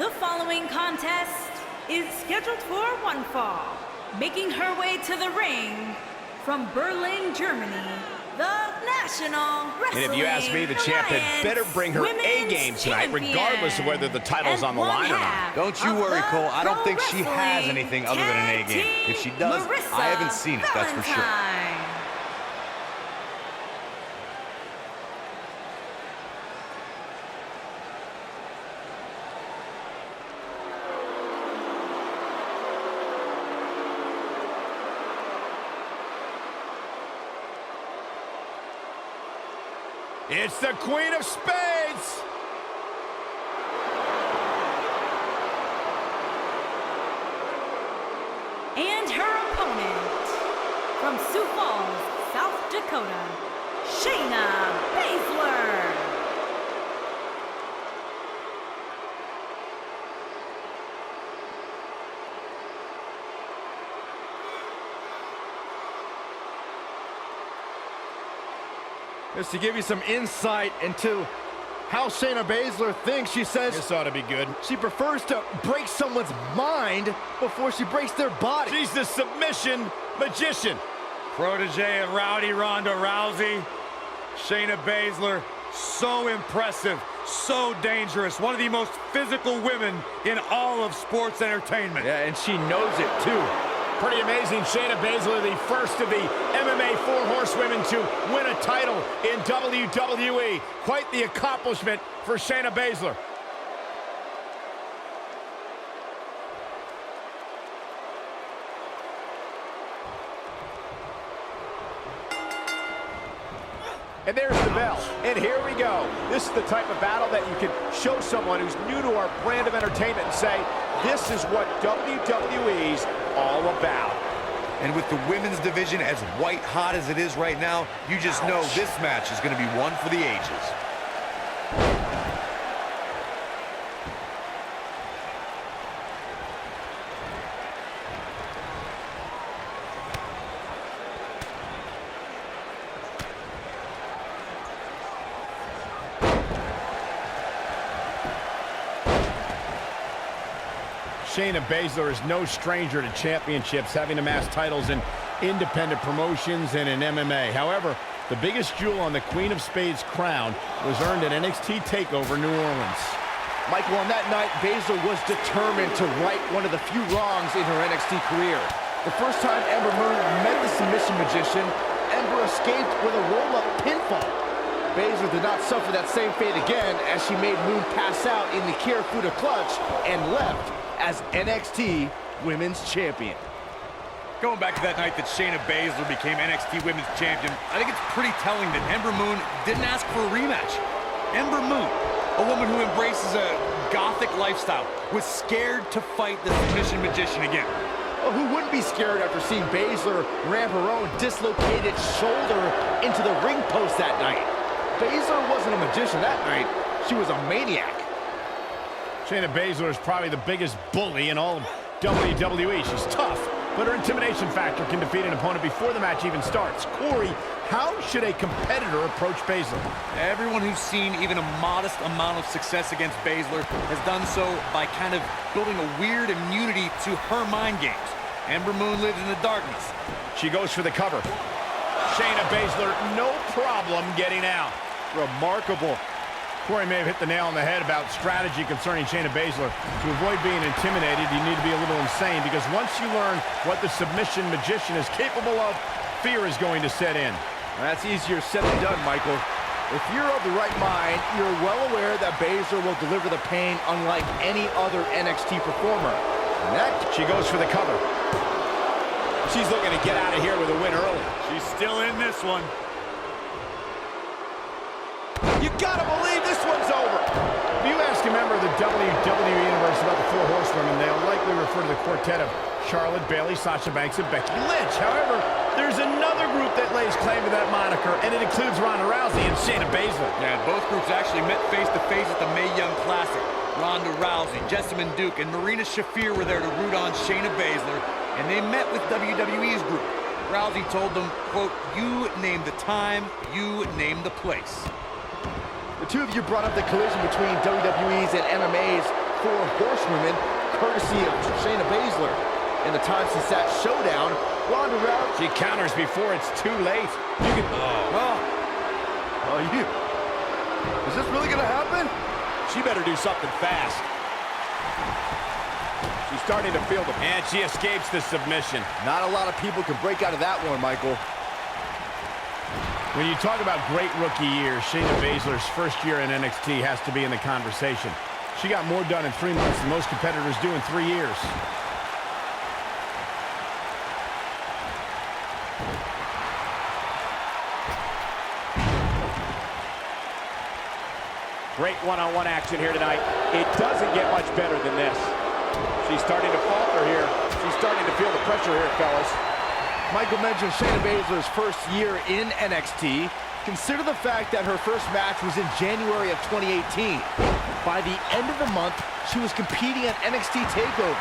The following contest is scheduled for one fall. Making her way to the ring from Berlin, Germany, the National Wrestling And if you ask me, the champ had better bring her A-game tonight, regardless of whether the title's on the line or not. Don't you worry, Cole. I don't think she has anything other than an A-game. If she does, I haven't seen it, that's for sure. It's the Queen of Spades! And her opponent, from Sioux Falls, South Dakota, Shayna Baszler. Just to give you some insight into how Shayna Baszler thinks, she says this ought to be good. She prefers to break someone's mind before she breaks their body. She's the submission magician. Protege of Rowdy Ronda Rousey, Shayna Baszler, so impressive, so dangerous. One of the most physical women in all of sports entertainment. Yeah, and she knows it too. Pretty amazing. Shayna Baszler, the first of the MMA Four Horsewomen to win a title in WWE. Quite the accomplishment for Shayna Baszler. And there's the bell, and here we go. This is the type of battle that you can show someone who's new to our brand of entertainment and say, this is what WWE's all about. And with the women's division as white hot as it is right now, you just know this match is going to be one for the ages. Shayna Baszler is no stranger to championships, having amassed titles in independent promotions and in MMA. However, the biggest jewel on the Queen of Spades crown was earned at NXT TakeOver New Orleans. Michael, on that night, Baszler was determined to right one of the few wrongs in her NXT career. The first time Ember Moon met the submission magician, Ember escaped with a roll-up pinfall. Baszler did not suffer that same fate again as she made Moon pass out in the Kirifuda clutch and left as NXT Women's Champion. Going back to that night that Shayna Baszler became NXT Women's Champion, I think it's pretty telling that Ember Moon didn't ask for a rematch. Ember Moon, a woman who embraces a gothic lifestyle, was scared to fight the submission magician again. Well, who wouldn't be scared after seeing Baszler ram her own dislocated shoulder into the ring post that night? Baszler wasn't a magician that night, she was a maniac. Shayna Baszler is probably the biggest bully in all of WWE. She's tough, but her intimidation factor can defeat an opponent before the match even starts. Corey, how should a competitor approach Baszler? Everyone who's seen even a modest amount of success against Baszler has done so by kind of building a weird immunity to her mind games. Ember Moon lives in the darkness. She goes for the cover. Shayna Baszler, no problem getting out. Remarkable. Corey may have hit the nail on the head about strategy concerning Shayna Baszler. To avoid being intimidated, you need to be a little insane, because once you learn what the submission magician is capable of, fear is going to set in. That's easier said than done, Michael. If you're of the right mind, you're well aware that Baszler will deliver the pain unlike any other NXT performer. Next, she goes for the cover. She's looking to get out of here with a win early. She's still in this one. You gotta believe this one's over. If you ask a member of the WWE Universe about the Four Horsewomen, they'll likely refer to the quartet of Charlotte, Bayley, Sasha Banks, and Becky Lynch. However, there's another group that lays claim to that moniker, and it includes Ronda Rousey and Shayna Baszler. Yeah, both groups actually met face-to-face at the Mae Young Classic. Ronda Rousey, Jessamine Duke, and Marina Shafir were there to root on Shayna Baszler, and they met with WWE's group. Rousey told them, quote, "You name the time, you name the place." The two of you brought up the collision between WWE's and MMA's four horsewomen, courtesy of Shayna Baszler. In the time since that showdown, Ronda Rousey... She counters before it's too late. You can... Is this really gonna happen? She better do something fast. She's starting to feel the... And she escapes the submission. Not a lot of people can break out of that one, Michael. When you talk about great rookie years, Shayna Baszler's first year in NXT has to be in the conversation. She got more done in 3 months than most competitors do in 3 years. Great one-on-one action here tonight. It doesn't get much better than this. She's starting to falter here. She's starting to feel the pressure here, fellas. Michael mentioned Shayna Baszler's first year in NXT. Consider the fact that her first match was in January of 2018. By the end of the month, she was competing at NXT TakeOver.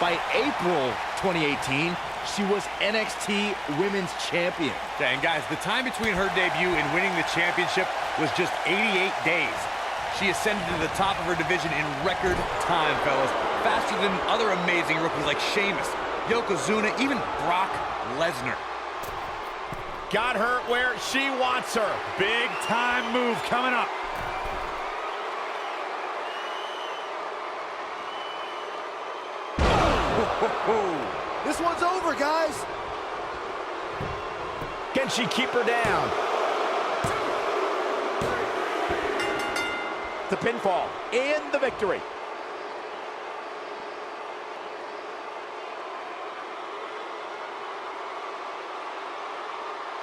By April 2018, she was NXT Women's Champion. And guys, the time between her debut and winning the championship was just 88 days. She ascended to the top of her division in record time, fellas. Faster than other amazing rookies like Sheamus, Yokozuna, even Brock Lesnar. Got her where she wants her. Big time move coming up. This one's over, guys. Can she keep her down? The pinfall and the victory.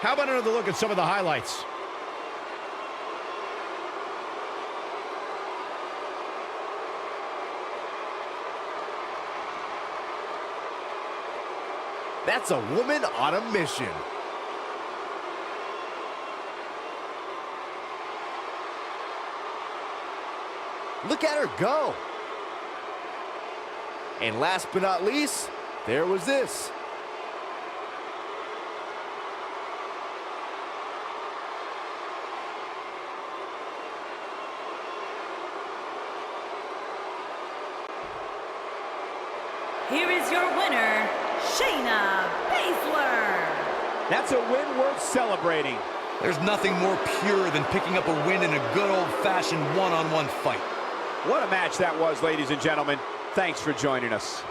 How about another look at some of the highlights? That's a woman on a mission. Look at her go. And last but not least, there was this. Here is your winner, Shayna Baszler. That's a win worth celebrating. There's nothing more pure than picking up a win in a good old-fashioned one-on-one fight. What a match that was, ladies and gentlemen. Thanks for joining us.